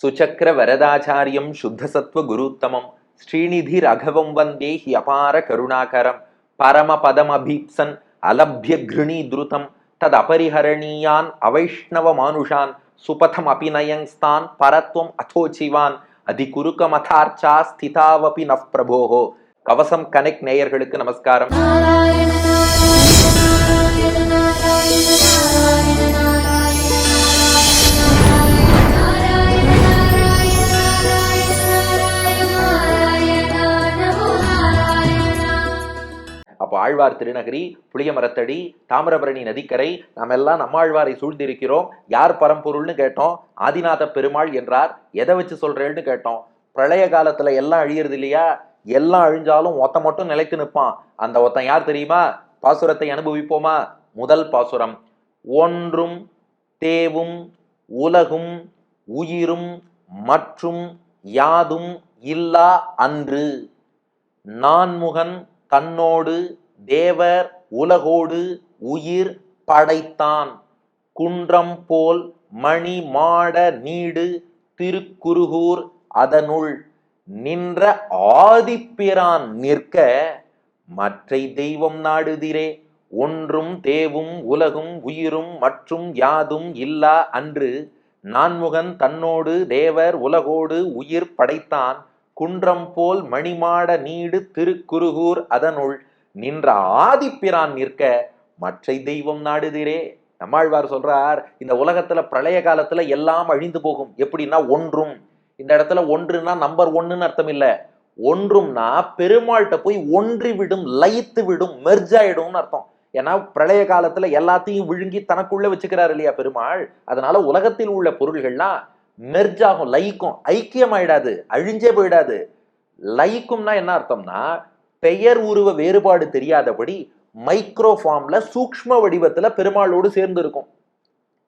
சுச்சக்கர வரதாச்சாரியம் சுத்தசத்வ குருத்தமம் ஸ்ரீநிதி ரகவம் வந்தே he அபார கருணாகரம் பரமபதமபீப்சன் அலப்ய கிருணி துருதம் தத் அபரிஹரணீயான் அவைஷ்ணவ மானுஷான் சுபதம் அபிநயங்ஸ்தான் பரத்வம் அதோச்சிவான் அதிகுருக்கமதார்ச்சா ஸ்திதாவபி நஃப் பிரபோஹோ. கவசம் connect நேயர்களுக்கு நமஸ்காரம். அப்போ ஆழ்வார் திருநகரி, புளிய மரத்தடி, தாமிரபரணி நதிக்கரை, நாம் எல்லாம் நம்மாழ்வாரை சூழ்ந்திருக்கிறோம். யார் பரம்பொருள்னு கேட்டோம். ஆதிநாத பெருமாள் என்றார். எதை வச்சு சொல்றேன்னு கேட்டோம். பிரளய காலத்துல எல்லாம் அழியறது இல்லையா? எல்லாம் அழிஞ்சாலும் ஒத்த மட்டும் நிலைத்து நிற்பான். அந்த ஒத்தன் யார் தெரியுமா? பாசுரத்தை அனுபவிப்போமா? முதல் பாசுரம். ஒன்றும் தேவும் உலகும் உயிரும் மற்றும் யாதும் இல்லா அன்று நான்முகன் தன்னோடு தேவர் உலகோடு உயிர் படைத்தான் குன்றம் போல் மணி மாட நீடு திருக்குருகூர் அதனுள் நின்ற ஆதிப்பிரான் நிற்க மற்றை தெய்வம் நாடுதிரே. ஒன்றும் தேவும் உலகும் உயிரும் மற்றும் யாதும் இல்லா அன்று நான்முகன் தன்னோடு தேவர் உலகோடு உயிர் படைத்தான் குன்றம் போல் மணிமாட நீடு திருக்குருகூர் அதனுள் நின்ற ஆதிப்பிரான் நிற்க மற்றை தெய்வம் நாடுதிரே. நம்மாழ்வார் சொல்றார், இந்த உலகத்துல பிரளய காலத்துல எல்லாம் அழிந்து போகும். எப்படின்னா ஒன்றும், இந்த இடத்துல ஒன்றுனா நம்பர் ஒன்னுன்னு அர்த்தம் இல்ல. ஒன்றும்னா பெருமாள்கிட்ட போய் ஒன்றி விடும், லயித்து விடும், மெர்ஜ் ஆயிடும்னு அர்த்தம். ஏன்னா பிரளய காலத்துல எல்லாத்தையும் விழுங்கி தனக்குள்ள வச்சுக்கிறாரு இல்லையா பெருமாள். அதனால உலகத்தில் உள்ள பொருள்கள்லாம் மெர்ஜ் ஆகும், லயிக்கும். ஐக்கியம் ஆயிடாது, அழிஞ்சே போயிடாது. லயிக்கும்னா என்ன அர்த்தம்னா பெயர் உருவ வேறுபாடு தெரியாதபடி மைக்ரோ ஃபார்ம்ல சூக்ஷ்ம வடிவத்துல பெருமாளோடு சேர்ந்து இருக்கும்.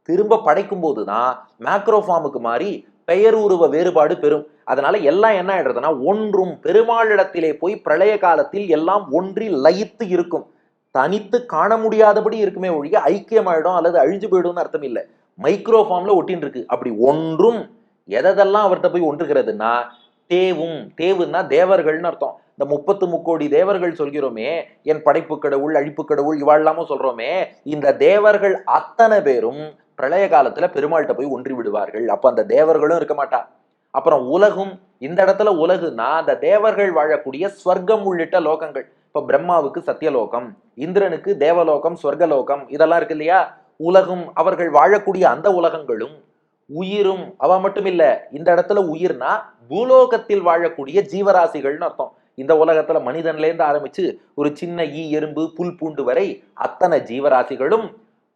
திரும்ப படைக்கும் போதுதான் மேக்ரோ ஃபார்முக்கு மாறி பெயர் உருவ வேறுபாடு பெறும். அதனால எல்லாம் என்ன ஆயிடுறதுன்னா ஒன்றும் பெருமாளிடத்திலே போய் பிரளய காலத்தில் எல்லாம் ஒன்றி லயித்து இருக்கும். தனித்து காண முடியாதபடி இருக்குமே ஒழிய ஐக்கியமாயிடும் அல்லது அழிஞ்சு போயிடும்னு அர்த்தம் இல்லை. மைக்ரோ ஃபார்ம்ல ஒட்டின்னு இருக்கு. அப்படி ஒன்றும் எதெல்லாம் அவர்கிட்ட போய் ஒன்றுகிறதுனா தேவும், தேவுன்னா தேவர்கள்னு அர்த்தம். இந்த 33 கோடி தேவர்கள் சொல்கிறோமே, என் படைப்பு கடவுள் அழிப்பு கடவுள் இவாழ்லாமோ சொல்றோமே, இந்த தேவர்கள் அத்தனை பேரும் பிரளய காலத்துல பெருமாள்கிட்ட போய் ஒன்றி விடுவார்கள். அப்ப அந்த தேவர்களும் இருக்க மாட்டா. அப்புறம் உலகும், இந்த இடத்துல உலகுனா அந்த தேவர்கள் வாழக்கூடிய ஸ்வர்க்கம் உள்ளிட்ட லோகங்கள். இப்ப பிரம்மாவுக்கு சத்தியலோகம், இந்திரனுக்கு தேவலோகம், ஸ்வர்கலோகம் இதெல்லாம் இருக்கு இல்லையா? உலகும் அவர்கள் வாழக்கூடிய அந்த உலகங்களும், உயிரும் அவ மட்டும் இல்ல. இந்த இடத்துல உயிர்னா பூலோகத்தில் வாழக்கூடிய ஜீவராசிகள்னு அர்த்தம். இந்த உலகத்துல மனிதன்ல இருந்து ஆரம்பிச்சு ஒரு சின்ன ஈ, எறும்பு, புல், பூண்டு வரை அத்தனை ஜீவராசிகளும்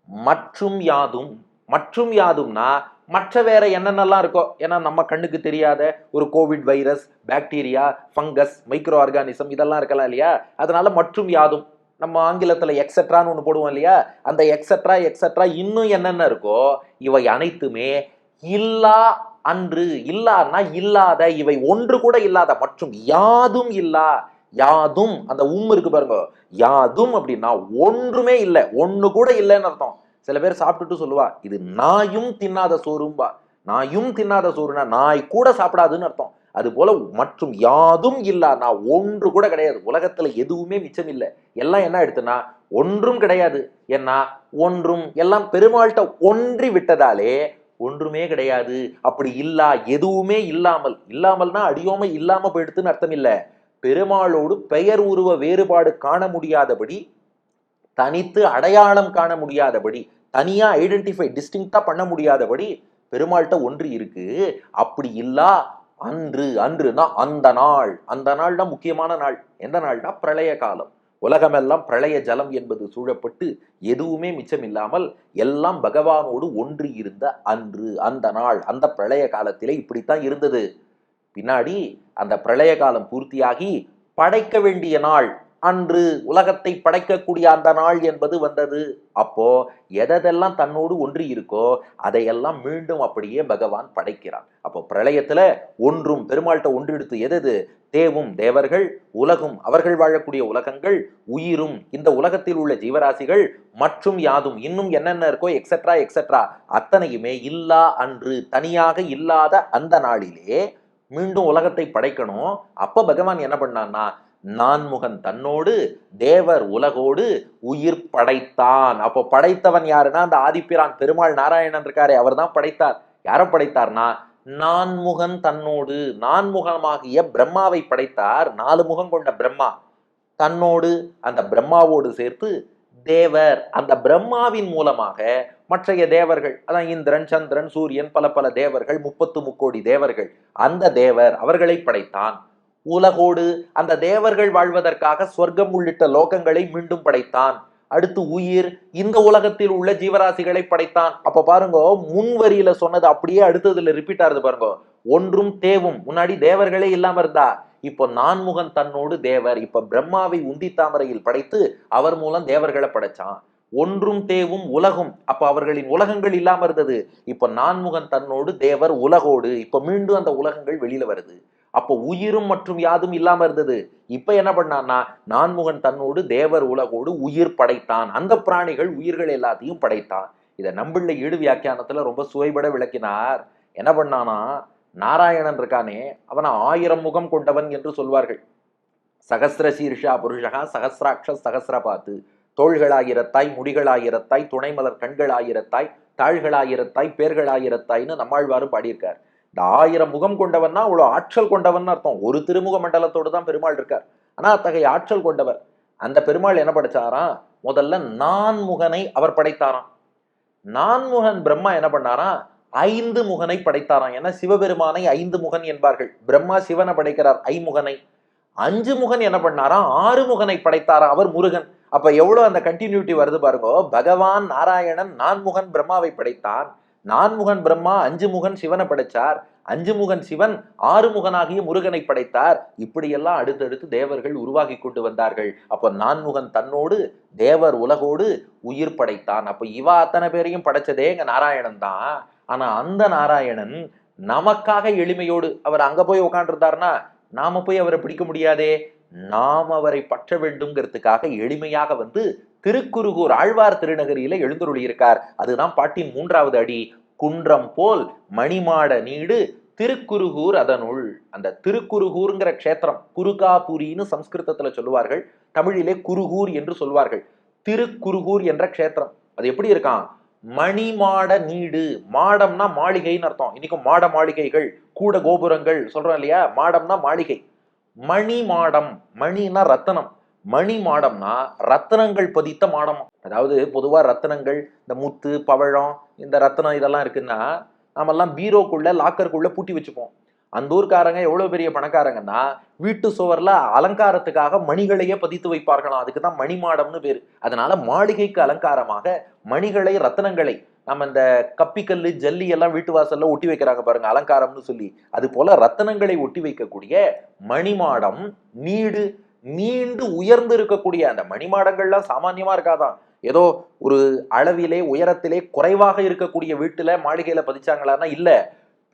மற்றும் யாதும். மற்றும் யாதும்னா மற்ற வேற என்னென்னலாம் இருக்கோ. ஏன்னா நம்ம கண்ணுக்கு தெரியாத ஒரு Covid virus, bacteria, fungus, micro organism இதெல்லாம் இருக்கலாம் இல்லையா? அதனால மற்றும் யாதும். நம்ம ஆங்கிலத்துல எக்ஸெட்ரான்னு ஒண்ணு போடுவோம் இல்லையா? அந்த எக்ஸெட்ரா எக்ஸெட்ரா இன்னும் என்னென்ன இருக்கோ இவை அனைத்துமே இல்லா அன்று. இல்லான்னா இல்லாத, இவை ஒன்று கூட இல்லாத. மற்றும் யாதும் இல்லா. யாதும் அந்த இருக்கு பாருங்க, யாதும் அப்படின்னா ஒன்றுமே இல்லை, ஒண்ணு கூட இல்லைன்னு அர்த்தம். சில பேர் சாப்பிட்டுட்டு சொல்லுவா, இது நாயும் தின்னாத சோறும்பா. நாயும் தின்னாத சோறுனா நாய் கூட சாப்பிடாதுன்னு அர்த்தம். அது போல மற்றும் யாதும் இல்லா, நான் ஒன்று கூட கிடையாது. உலகத்துல எதுவுமே மிச்சம் இல்லை. எல்லாம் என்ன எடுத்துனா ஒன்றும் கிடையாது. ஏன்னா ஒன்றும் எல்லாம் பெருமாள்கிட்ட ஒன்றி விட்டதாலே ஒன்றுமே கிடையாது. அப்படி இல்லா, எதுவுமே இல்லாமல், இல்லாமல்னா அடியோமை இல்லாம போயிடுத்துன்னு அர்த்தம் இல்ல. பெருமாளோடு பெயர் உருவ வேறுபாடு காண முடியாதபடி, தனித்து அடையாளம் காண முடியாதபடி, தனியா ஐடென்டிஃபை டிஸ்டிங்க்டா பண்ண முடியாதபடி பெருமாள்கிட்ட ஒன்று இருக்கு. அப்படி இல்லா அன்று. அன்றுனா அந்த நாள். அந்த நாள் தான் முக்கியமான நாள். எந்த நாள்னா பிரளய காலம். உலகமெல்லாம் பிரளய ஜலம் என்பது சூழப்பட்டு எதுவுமே மிச்சம் இல்லாமல் எல்லாம் பகவானோடு ஒன்று இருந்த அன்று, அந்த நாள், அந்த பிரளய காலத்திலே இப்படித்தான் இருந்தது. பின்னாடி அந்த பிரளய காலம் பூர்த்தியாகி படைக்க வேண்டிய நாள், அன்று உலகத்தை படைக்கக்கூடிய அந்த நாள் என்பது வந்தது. அப்போ எதெல்லாம் தன்னோடு ஒன்றி இருக்கோ அதையெல்லாம் மீண்டும் அப்படியே பகவான் படைக்கிறான். அப்போ பிரளயத்துல ஒன்றும் பெருமாள்கிட்ட ஒன்றெடுத்து எது தேவும் தேவர்கள், உலகும் அவர்கள் வாழக்கூடிய உலகங்கள், உயிரும் இந்த உலகத்தில் உள்ள ஜீவராசிகள், மற்றும் யாதும் இன்னும் என்னென்ன இருக்கோ எக்ஸெட்ரா எக்ஸெட்ரா அத்தனையுமே இல்லா அன்று தனியாக இல்லாத அந்த நாளிலே மீண்டும் உலகத்தை படைக்கணும். அப்ப பகவான் என்ன பண்ணான்னா நான்முகன் தன்னோடு தேவர் உலகோடு உயிர் படைத்தான். அப்போ படைத்தவன் யாருன்னா அந்த ஆதிப்பிரான் பெருமாள் நாராயணன் இருக்காரே அவர் தான் படைத்தார். யாரை படைத்தார்னா நான்முகன் தன்னோடு, நான்முகமாகிய பிரம்மாவை படைத்தார். 4 முகம் கொண்ட பிரம்மா தன்னோடு அந்த பிரம்மாவோடு சேர்த்து தேவர் அந்த பிரம்மாவின் மூலமாக மற்றைய தேவர்கள், அதான் இந்திரன் சந்திரன் சூரியன் பல பல தேவர்கள் 33 தேவர்கள், அந்த தேவர் அவர்களை படைத்தான். உலகோடு அந்த தேவர்கள் வாழ்வதற்காக சொர்க்கம் உள்ளிட்ட லோகங்களை மீண்டும் படைத்தான். அடுத்து உயிர் இந்த உலகத்தில் உள்ள ஜீவராசிகளை படைத்தான். அப்ப பாருங்க முன்வரியில சொன்னது அப்படியே அடுத்ததுல ரிப்பீட் ஆகுது பாருங்க. ஒன்றும் தேவும், முன்னாடி தேவர்களே இல்லாம இருந்தா இப்போ நான்முகன் தன்னோடு தேவர், இப்ப பிரம்மாவை உந்தி தாமரையில் படைத்து அவர் மூலம் தேவர்களை படைச்சான். ஒன்றும் தேவும் உலகும், அப்ப அவர்களின் உலகங்கள் இல்லாம இருந்தது. இப்ப நான்முகன் தன்னோடு தேவர் உலகோடு, இப்ப மீண்டும் அந்த உலகங்கள் வெளியில வருது. அப்போ உயிரும் மற்றும் யாதும் இல்லாம இருந்தது. இப்ப என்ன பண்ணான்னா நான்முகன் தன்னோடு தேவர் உலகோடு உயிர் படைத்தான். அந்த பிராணிகள் உயிர்கள் எல்லாத்தையும் படைத்தான். இதை நம்பிள்ளை ஈடு வியாக்கியானத்துல ரொம்ப சுவைபட விளக்கினார். என்ன பண்ணானா நாராயணன் இருக்கானே அவனை 1000 முகம் கொண்டவன் என்று சொல்வார்கள். சகஸ்ர சீர்ஷா புருஷகா சகஸ்ராட்ச சகஸ்ரபாத்து, தோள்களாயிரத்தாய் முடிகளாயிரத்தாய் துணைமலர் கண்களாயிரத்தாய் தாள்களாயிரத்தாய் பேர்களாயிரத்தாய்ன்னு நம்மாழ்வாரும் பாடியிருக்கார். இந்த 1000 முகம் கொண்டவன்னா அவ்வளோ ஆற்றல் கொண்டவன் அர்த்தம். ஒரு திருமுக மண்டலத்தோடு தான் பெருமாள் இருக்கார். ஆனா அத்தகைய ஆற்றல் கொண்டவர். அந்த பெருமாள் என்ன படைச்சாராம்? முதல்ல நான்முகனை அவர் படைத்தாராம். நான்முகன் பிரம்மா என்ன பண்ணாராம்? 5 முகனை படைத்தாராம். ஏன்னா சிவபெருமானை 5 முகன் என்பார்கள். பிரம்மா சிவனை படைக்கிறார் ஐமுகனை. 5 முகன் என்ன பண்ணாராம்? 6 முகனை படைத்தாராம் அவர் முருகன். அப்ப எவ்வளவு அந்த கண்டினியூட்டி வருது பாருங்க. பகவான் நாராயணன் நான்முகன் பிரம்மாவை படைத்தான். நான்முகன் பிரம்மா 5 முகன் சிவனை படைச்சார். 5 முகன் சிவன் 6 முகனாகிய முருகனை படைத்தார். இப்படியெல்லாம் அடுத்தடுத்து தேவர்கள் உருவாகி கொண்டு வந்தார்கள். அப்ப நான்முகன் தன்னோடு தேவர் உலகோடு உயிர் படைத்தான். அப்ப இவா அத்தனை பேரையும் படைச்சதே எங்க நாராயணன் தான். ஆனா அந்த நாராயணன் நமக்காக எளிமையோடு அவர் அங்க போய் உட்காந்துருந்தாருன்னா நாம போய் அவரை பிடிக்க முடியாதே. நாம் அவரை பற்ற வேண்டும்ங்கிறதுக்காக எளிமையாக வந்து திருக்குருகூர் ஆழ்வார் திருநகரியில எழுந்தருளி இருக்கார். அதுதான் பாட்டின் 3வது அடி. குன்றம் போல் மணிமாட நீடு திருக்குருகூர் அதனுள். அந்த திருக்குருகூர்ங்கிற க்ஷேத்திரம் குருகாபுரின்னு சம்ஸ்கிருதத்துல சொல்லுவார்கள், தமிழிலே குருகூர் என்று சொல்வார்கள். திருக்குருகூர் என்ற க்ஷேத்திரம் அது எப்படி இருக்கான்? மணிமாட நீடு, மாடம்னா மாளிகைன்னு அர்த்தம். இன்னைக்கும் மாட மாளிகைகள் கூட கோபுரங்கள் சொல்றோம் இல்லையா? மாடம்னா மாளிகை. மணி மாடம், மணினா ரத்தனம், மணி மாடம்னா ரத்தனங்கள் பதித்த மாடம். அதாவது பொதுவா ரத்தனங்கள் இந்த முத்து பவழம் இந்த ரத்தனம் இதெல்லாம் இருக்குன்னா நாமெல்லாம் பீரோக்குள்ள லாக்கருக்குள்ள பூட்டி வச்சுப்போம். அந்த ஊர்க்காரங்க எவ்வளவு பெரிய பணக்காரங்கன்னா வீட்டு சுவர்ல அலங்காரத்துக்காக மணிகளையே பதித்து வைப்பார்களாம். அதுக்குதான் மணி மாடம்னு பேரு. அதனால மாளிகைக்கு அலங்காரமாக மணிகளை ரத்தனங்களை நம்ம இந்த கப்பிக்கல்லு ஜல்லி எல்லாம் வீட்டு வாசல்ல ஒட்டி வைக்கிறாங்க பாருங்க அலங்காரம்னு சொல்லி, அது போல ரத்தனங்களை ஒட்டி வைக்கக்கூடிய மணிமாடம் நீடு, நீண்டு உயர்ந்து இருக்கக்கூடிய அந்த மணிமாடங்கள்லாம் சாமான்யமா இருக்காதான். ஏதோ ஒரு அளவிலே உயரத்திலே குறைவாக இருக்கக்கூடிய வீட்டுல மாளிகையில பதிச்சாங்களான்னா இல்ல,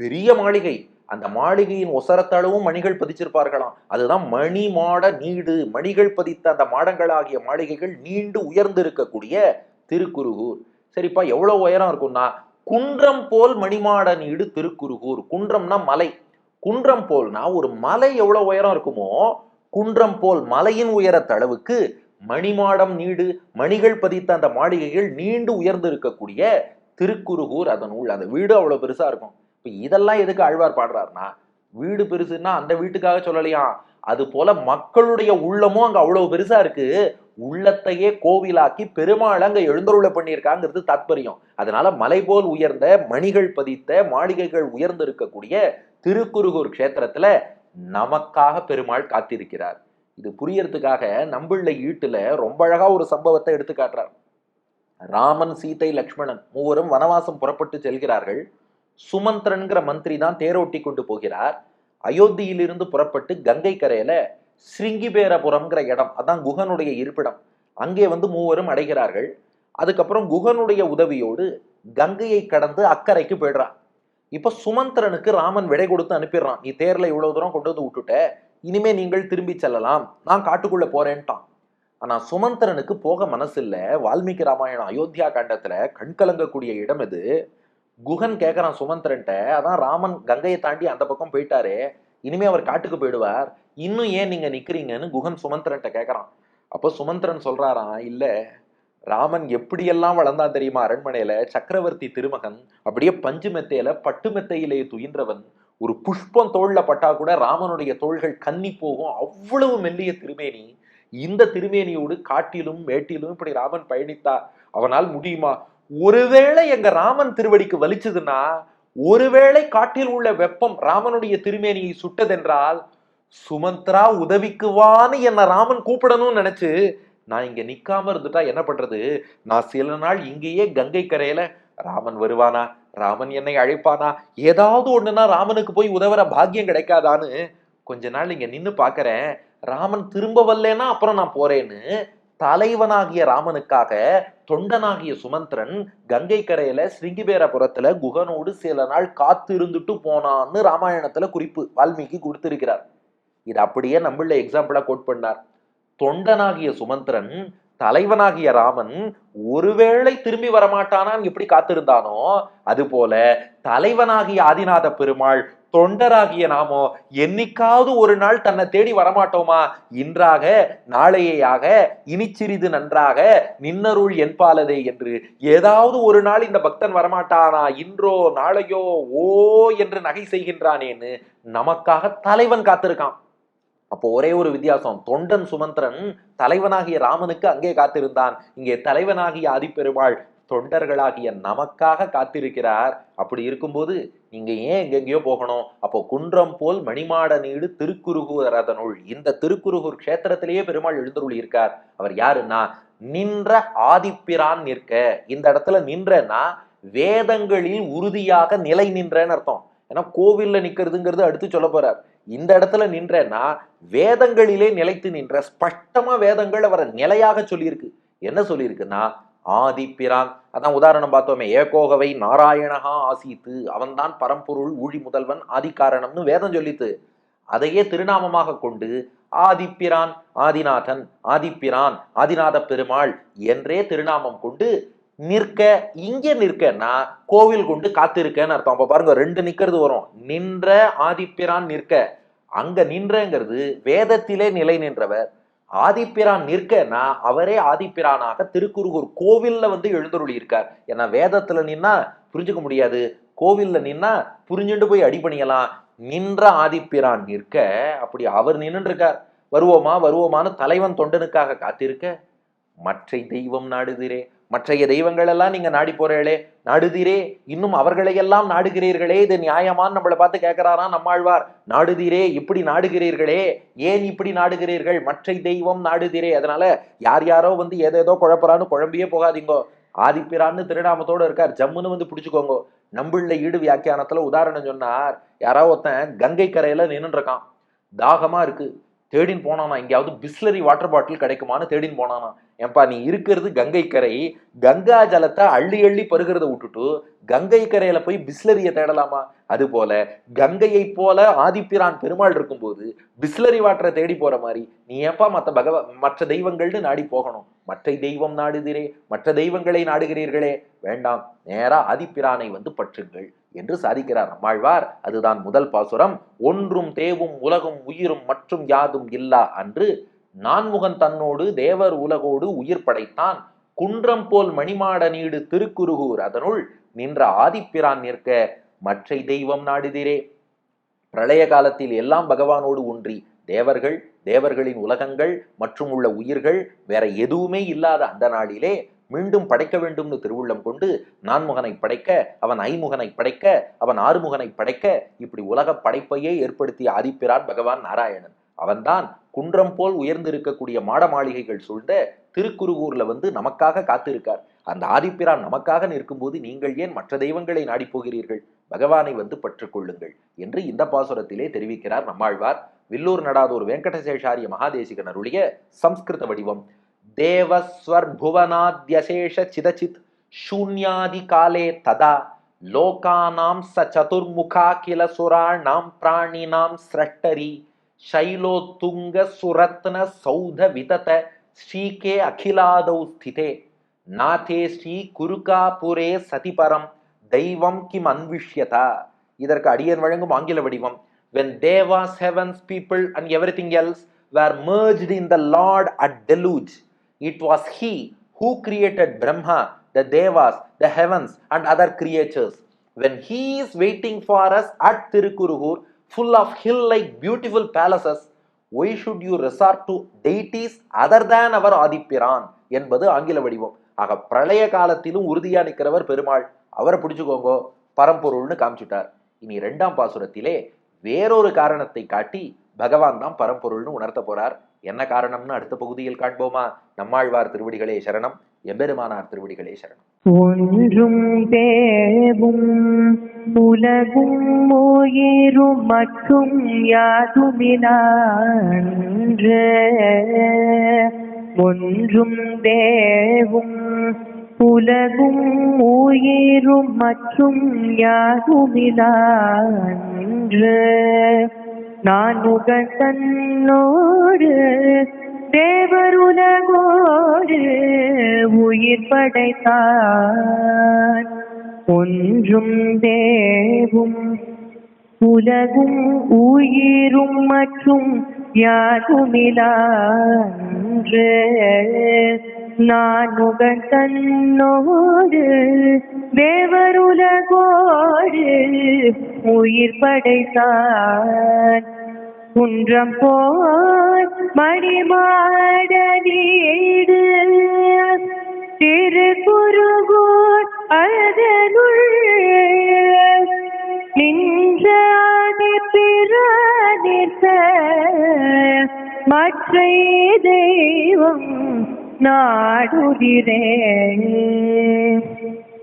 பெரிய மாளிகை. அந்த மாளிகையின் ஒசரத்தளவும் மணிகள் பதிச்சிருப்பார்களாம். அதுதான் மணி மாட நீடு, மணிகள் பதித்த அந்த மாடங்களாகிய மாளிகைகள் நீண்டு உயர்ந்து இருக்கக்கூடிய திருக்குருகூர். சரிப்பா, எவ்வளவு உயரம் இருக்கும்னா குன்றம் போல் மணிமாட நீடு திருக்குருகூர். குன்றம்னா மலை, குன்றம் போல்னா ஒரு மலை எவ்வளவு உயரம் இருக்குமோ குன்றம் போல் மலையின் உயரத்தளவுக்கு மணிமாடம் நீடு, மணிகள் பதித்த அந்த மாளிகைகள் நீண்டு உயர்ந்து இருக்கக்கூடிய திருக்குருகூர் அதனுள். அந்த வீடு அவ்வளவு பெருசா இருக்கும். இப்ப இதெல்லாம் எதுக்கு ஆழ்வார் பாடுறாருன்னா வீடு பெருசுன்னா அந்த வீட்டுக்காக சொல்லலையா, அது போல மக்களுடைய உள்ளமும் அங்க அவ்வளவு பெருசா இருக்கு. உள்ளத்தையே கோவிலாக்கி பெருமாள் அங்க எழுந்தருள பண்ணியிருக்காங்கிறது தாத்பரியம். அதனால மலை போல் உயர்ந்த மணிகள் பதித்த மாளிகைகள் உயர்ந்து இருக்கக்கூடிய திருக்குருகூர் க்ஷேத்திரத்துல நமக்காக பெருமாள் காத்திருக்கிறார். இது புரியறதுக்காக நம்பிள்ளை ஈட்டுல ரொம்ப அழகா ஒரு சம்பவத்தை எடுத்து காட்டுறார். ராமன் சீதை லக்ஷ்மணன் மூவரும் வனவாசம் புறப்பட்டு செல்கிறார்கள். சுமந்திரன்கிற மந்திரி தான் தேரோட்டி கொண்டு போகிறார். அயோத்தியிலிருந்து புறப்பட்டு கங்கை கரையில ஸ்ருங்கிபேரபுரம்ங்கிற இடம், அதான் குகனுடைய இருப்பிடம். அங்கே வந்து மூவரும் அடைகிறார்கள். அதுக்கப்புறம் குகனுடைய உதவியோடு கங்கையை கடந்து அக்கறைக்கு போயிடுறான். இப்ப சுமந்திரனுக்கு ராமன் விடை கொடுத்து அனுப்பிடுறான். நீ தேர்ல இவ்வளவு தூரம் கொண்டு வந்து விட்டுட்ட, இனிமே நீங்கள் திரும்பி செல்லலாம், நான் காட்டுக்குள்ள போறேன்ட்டான். ஆனா சுமந்திரனுக்கு போக மனசு இல்ல. வால்மீகி ராமாயணம் அயோத்தியா காண்டத்துல கண்கலங்கக்கூடிய இடம் இது. குகன் கேட்கறான் சுமந்திரன்ட்ட, அதான் ராமன் கங்கையை தாண்டி அந்த பக்கம் போயிட்டாரு, இனிமே அவர் காட்டுக்கு போயிடுவார், இன்னும் ஏன் நீங்க நிக்கிறீங்கன்னு குகன் சுமந்திரன்ட்ட கேட்கறான். அப்போ சுமந்திரன் சொல்றாராம், இல்ல, ராமன் எப்படியெல்லாம் வளர்ந்தான் தெரியுமா அரண்மனையில, சக்கரவர்த்தி திருமகன், அப்படியே பஞ்சு மெத்தையில பட்டு மெத்தையிலே துயின்றவன், ஒரு புஷ்பம் தோல்ல பட்டா கூட ராமனுடைய தோள்கள் கன்னி போகும், அவ்வளவு மெல்லிய திருமேனி. இந்த திருமேனியோடு காட்டிலும் மேட்டிலும் இப்படி ராமன் பயணித்தா அவனால் முடியுமா? ஒருவேளை எங்க ராமன் திருவடிக்கு வலிச்சதுன்னா, ஒருவேளை காட்டில் உள்ள வெப்பம் ராமனுடைய திருமேனியை சுட்டதென்றால், சுமந்த்ரா உதவிக்குவான்னு என்ன ராமன் கூப்பிடணும்னு நினைச்சு நான் இங்க நிக்காம இருந்துட்டா என்ன பண்றது? நான் சில நாள் இங்கேயே கங்கை கரையில, ராமன் வருவானா, ராமன் என்னை அழைப்பானா, ஏதாவது ஒண்ணுன்னா ராமனுக்கு போய் உதவுற பாக்கியம் கிடைக்காதான்னு கொஞ்ச நாள் இங்க நின்னு பாக்குறேன், ராமன் திரும்ப வரலன்னா அப்புறம் நான் போறேன்னு தலைவனாகிய ராமனுக்காக தொண்டனாகிய சுமந்திரன் கங்கை கரையில ஸ்ருங்கிபேரபுரத்துல குகனோடு சில நாள் காத்து இருந்துட்டு போனான்னு ராமாயணத்துல குறிப்பு வால்மீகி கொடுத்திருக்கிறார். இது அப்படியே நம்மள எக்ஸாம்பிளா கோட் பண்ணார். தொண்டனாகிய சுமந்திரன் தலைவனாகிய ராமன் ஒருவேளை திரும்பி வரமாட்டானான் எப்படி காத்திருந்தானோ, அது போல தலைவனாகிய ஆதிநாத பெருமாள் தொண்டராகிய நாமோ என்னைக்காவது ஒரு நாள் தன்னை தேடி வரமாட்டோமா? இன்றாக நாளையாக இனி சிறிது நன்றாக நின்னருள் என்பாலதே என்று ஏதாவது ஒரு நாள் இந்த பக்தன் வரமாட்டானா, இன்றோ நாளையோ ஓ என்று நகை செய்கின்றானேன்னு நமக்காக தலைவன் காத்திருக்கான். அப்போ ஒரே ஒரு வித்தியாசம், தொண்டன் சுமந்திரன் தலைவனாகிய ராமனுக்கு அங்கே காத்திருந்தான், இங்கே தலைவனாகிய ஆதிப்பெருமாள் தொண்டர்களாகிய நமக்காக காத்திருக்கிறார். அப்படி இருக்கும்போது நீங்க ஏன் எங்கெங்கயோ போகணும்? அப்போ குன்றம் போல் மணிமாட நீடு திருக்குறுகூர் அதனுள், இந்த திருக்குறுகூர் கஷேத்திரத்திலேயே பெருமாள் எழுந்தருள் இருக்கார். அவர் யாருன்னா நின்ற ஆதிப்பிரான் நிற்க. இந்த இடத்துல நின்றன்னா வேதங்களில் உறுதியாக நிலை நின்றன்னு அர்த்தம். ஏன்னா கோவில்ல நிக்கிறதுங்கிறது அடுத்து சொல்ல போறார். இந்த இடத்துல நின்றன்னா வேதங்களிலே நிலைத்து நின்ற, ஸ்பஷ்டமா வேதங்கள் அவரை நிலையாக சொல்லியிருக்கு. என்ன சொல்லியிருக்குன்னா ஆதிப்பிரான். அதான் உதாரணம் பார்த்தோமே, ஏகோகவை நாராயணஹா ஆசீத்து, அவன் தான் பரம்பொருள் ஊழி முதல்வன் ஆதி காரணம்னு வேதம் சொல்லித்து. அதையே திருநாமமாக கொண்டு ஆதிப்பிரான், ஆதிநாதன், ஆதிப்பிரான், ஆதிநாத பெருமாள் என்றே திருநாமம் கொண்டு நிற்க. இங்க நிற்கன்னா கோவில் கொண்டு காத்திருக்கன்னு அர்த்தம். அப்ப பாருங்க, ரெண்டு நிக்கிறது வரும். நின்ற ஆதிப்பிரான் நிற்க, அங்க நின்றங்கிறது வேதத்திலே நிலை நின்றவர். ஆதிப்பிரான் நிற்கன்னா அவரே ஆதிப்பிரானாக திருக்குறுகூர் கோவில்ல வந்து எழுந்தருளி இருக்கார். ஏன்னா வேதத்துல நின்னா புரிஞ்சுக்க முடியாது, கோவில்ல நின்னா புரிஞ்சுட்டு போய் அடிபணியலாம். நின்ற ஆதிப்பிரான் நிற்க, அப்படி அவர் நின்று இருக்கார். வருவோமா வருவோமான்னு தலைவன் தொண்டனுக்காக காத்திருக்க, மற்ற தெய்வம் நாடுதிரே, மற்றைய தெய்வங்கள் எல்லாம் நீங்க நாடி போறீங்களே, நாடுதீரே, இன்னும் அவர்களையெல்லாம் நாடுகிறீர்களே, இது நியாயமான்னு நம்மளை பார்த்து கேட்கிறாராம் நம்மாழ்வார். நாடுதீரே, இப்படி நாடுகிறீர்களே, ஏன் இப்படி நாடுகிறீர்கள்? மற்ற தெய்வம் நாடுதீரே. அதனால யார் யாரோ வந்து ஏதேதோ குழப்பறான்னு குழம்பியே போகாதீங்கோ. ஆதிப்பிரான்னு திருநாமத்தோடு இருக்கார், ஜம்முன்னு வந்து பிடிச்சுக்கோங்க. நம்பிள்ள ஈடு வியாக்கியானத்துல உதாரணம் சொன்னார். யாராவது ஒருத்தன் கங்கை கரையில நின்று இருக்கான், தாகமா இருக்கு, தேடின்னு போனானா எங்கேயாவது பிஸ்லரி வாட்டர் பாட்டில் கிடைக்குமான்னு தேடின்னு போனானா. ஏன்பா நீ இருக்கிறது கங்கை கரை, கங்கா ஜலத்தை அள்ளி அள்ளி பருகிறத விட்டுட்டு கங்கை கரையில போய் பிஸ்லரியை தேடலாமா? அது போல கங்கையை போல ஆதிப்பிரான் பெருமாள் இருக்கும்போது பிஸ்லரி வாட்டரை தேடி போற மாதிரி நீ ஏப்பா மற்ற தெய்வங்கள்னு நாடி போகணும்? மற்ற தெய்வம் நாடுகிறே, மற்ற தெய்வங்களை நாடுகிறீர்களே, வேண்டாம், நேரா ஆதிப்பிரானை வந்து பற்றுங்கள் என்று சாதிக்கிறார் நம்மாழ்வார். அதுதான் முதல் பாசுரம். ஒன்றும் தேவும் உலகும் உயிரும் மற்றும் யாதும் இல்லா அன்று நான்முகன் தன்னோடு தேவர் உலகோடு உயிர் படைத்தான், குன்றம் போல் மணிமாட நீடு திருக்குறுகூர் அதனுள் நின்ற ஆதிப்பிரான் நிற்க, மற்றை தெய்வம் நாடுதிரே. பிரளய காலத்தில் எல்லாம் பகவானோடு ஒன்றி தேவர்கள், தேவர்களின் உலகங்கள் மற்றும் உள்ள உயிர்கள் வேற எதுவுமே இல்லாத அந்த நாளிலே மீண்டும் படைக்க வேண்டும்னு திருவுள்ளம் கொண்டு நான்முகனை படைக்க, அவன் ஐமுகனை படைக்க, அவன் ஆறுமுகனை படைக்க, இப்படி உலக படைப்பையே ஏற்படுத்திய ஆதிப்பிரான் பகவான் நாராயணன். அவன்தான் குன்றம் போல் உயர்ந்து இருக்கக்கூடிய மாட மாளிகைகள் சூழ்ந்த திருக்குறுகூர்ல வந்து நமக்காக காத்திருக்கார். அந்த ஆதிப்பிரான் நமக்காக நிற்கும்போது நீங்கள் ஏன் மற்ற தெய்வங்களை நாடி போகிறீர்கள்? பகவானை வந்து பற்றுக்கொள்ளுங்கள் என்று இந்த பாசுரத்திலே தெரிவிக்கிறார் நம்மாழ்வார். வில்லூர் நடாதூர் வெங்கடசேஷாரிய மகாதேசிகன் அருளிய சம்ஸ்கிருத வடிவம். தேவஸ்வர் புவனாத்யசேஷ சிதச்சித் சூன்யாதி காலே ததா லோகானாம் ச சதுர்முகா கில சுராணாம் பிராணினாம் ஸ்ரட்டரி சைலோத்துங்க சுரத்ன சௌத விதத ஸ்ரீகே அகிலாதௌ ஸ்திதே நாதே ஸ்ரீ குருகாபுரே சதிபரம் தெய்வம் கிம் அன்விஷ்யதா. இதற்கு அடியன் வழங்கும் ஆங்கில வடிவம். When Devas, heavens, people and everything else were merged in the Lord at deluge, it was He who created Brahma, the Devas, the heavens and other creatures. When He is waiting for us at Tirukurugur, full of hill-like beautiful palaces, why should you resort to deities other than our Adipiran? என்பது ஆங்கில வடிவம். ஆக பிரளய காலத்திலும் உறுதியா நிற்கிறவர் பெருமாள், அவரை பிடிச்சுக்கோங்க, பரம்பொருள்னு காமிச்சுட்டார். இனி 2ஆம் பாசுரத்திலே வேறொரு காரணத்தை காட்டி பகவான் தான் பரம்பொருள்னு உணர்த்த போறார். என்ன காரணம்னு அடுத்த பகுதியில் காண்போமா? நம்மாழ்வார் திருவடிகளே சரணம், எம்பெருமானார் திருவடிகளே சரணம். ஒன்றும் தேவும் உலகும் உயிரும் மற்றும் யாதுமினான்று. ஒன்றும் தேவும் உலகும் உயிரும் மற்றும் யாதுமினான்று. நான் உகந்தன்னோடு தேவருலகோடு உயிர் படைத்தான். ஒன்றும் தேவும் உலகும் உயிரும் மற்றும் யாதுமிலான்று. நான் உகந்தன்னோடு தேவருலகோடு உயிர் படைத்தான். குன்றம் போல் மணிமாட நீடு திருக்குருகூர் அதனுள் நின்ற பிறனித்த மற்ற தெய்வம் நாடுதிரே.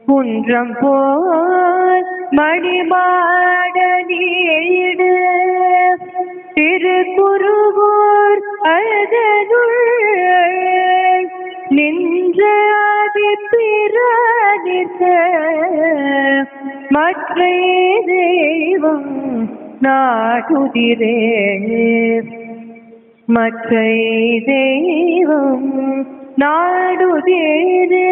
குன்றம் போல் மணிமாட நீடு திருக்குருகூர் அதனுள் நின்ற பிறனித்த மற்ற தெய்வம் நாடுதிரே. மற்ற தெய்வம் நாடுதிரே.